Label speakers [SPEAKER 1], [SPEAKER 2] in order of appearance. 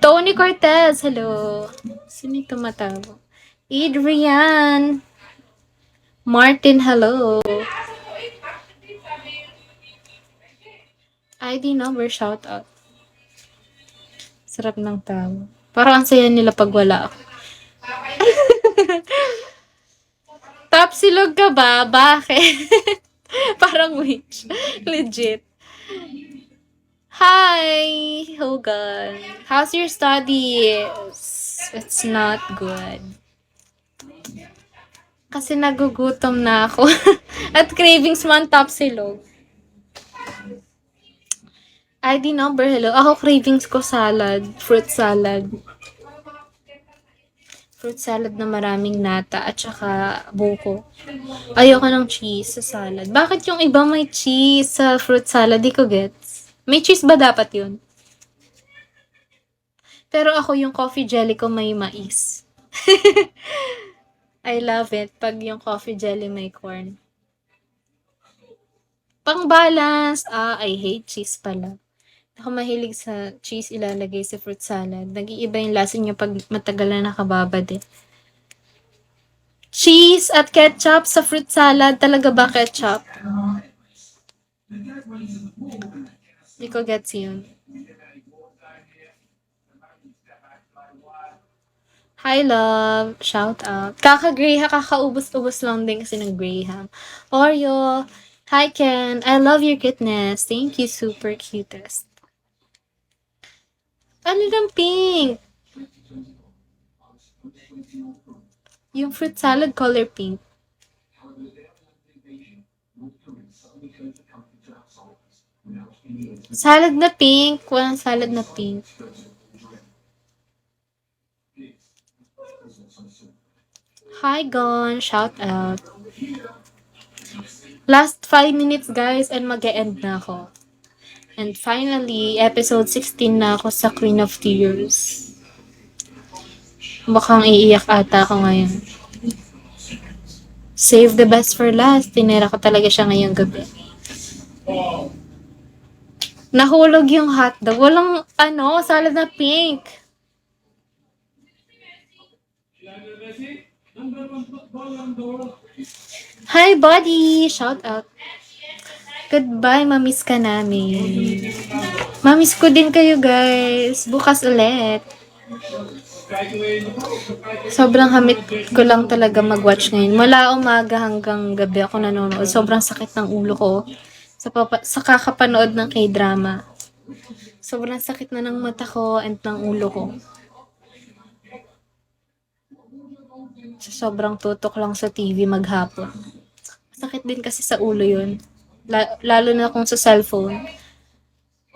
[SPEAKER 1] Tony Cortez, hello. Sino yung tumatawag? Adrian. Martin, hello. ID number, shout out. Sarap ng tao. Parang ang saya nila pag wala ako. Top silog ka ba? Bakit? Parang witch. Legit. Hi, Hogan. How's your studies? It's not good. Kasi nagugutom na ako. At cravings man top silog. ID number, hello. Ako cravings ko salad. Fruit salad. Fruit salad na maraming nata at saka buko. Ayoko ng cheese sa salad. Bakit yung iba may cheese sa fruit salad? Di ko gets. May cheese ba dapat yun? Pero ako yung coffee jelly ko may mais. I love it pag yung coffee jelly may corn. Pang balance, I hate cheese pala. Ako mahilig sa cheese ilalagay sa fruit salad. Nag-iiba yung lasa niya pag matagal na nakababad eh. Cheese at ketchup sa fruit salad. Talaga ba ketchup? Hindi ko gets yun. Hi, love. Shout out. Kaka-Graham, kakaubos-ubos lang din kasi ng Graham. Oreo. Hi, Ken. I love your cuteness. Thank you, super cutest. Ano ng pink? Yung fruit salad color pink. Salad na pink. Walang salad na pink. Hi, Gon. Shout out. Last 5 minutes, guys, and mag-e-end na ako. And finally, episode 16 na ako sa Queen of Tears. Mukhang iiyak ata ako ngayon. Save the best for last. Tinira ko talaga siya ngayong gabi. Nahulog yung hotdog. Walang, salad na pink. Hi, buddy! Shout out. Goodbye, mamiss ka namin. Mamiss ko din kayo, guys. Bukas ulit. Sobrang hamit ko lang talaga mag-watch ngayon. Mula umaga hanggang gabi ako nanonood. Sobrang sakit ng ulo ko sa kakapanood ng K-drama. Sobrang sakit na ng mata ko and ng ulo ko. Sobrang tutok lang sa TV maghapon. Sakit din kasi sa ulo yun. Lalo na kung sa cellphone.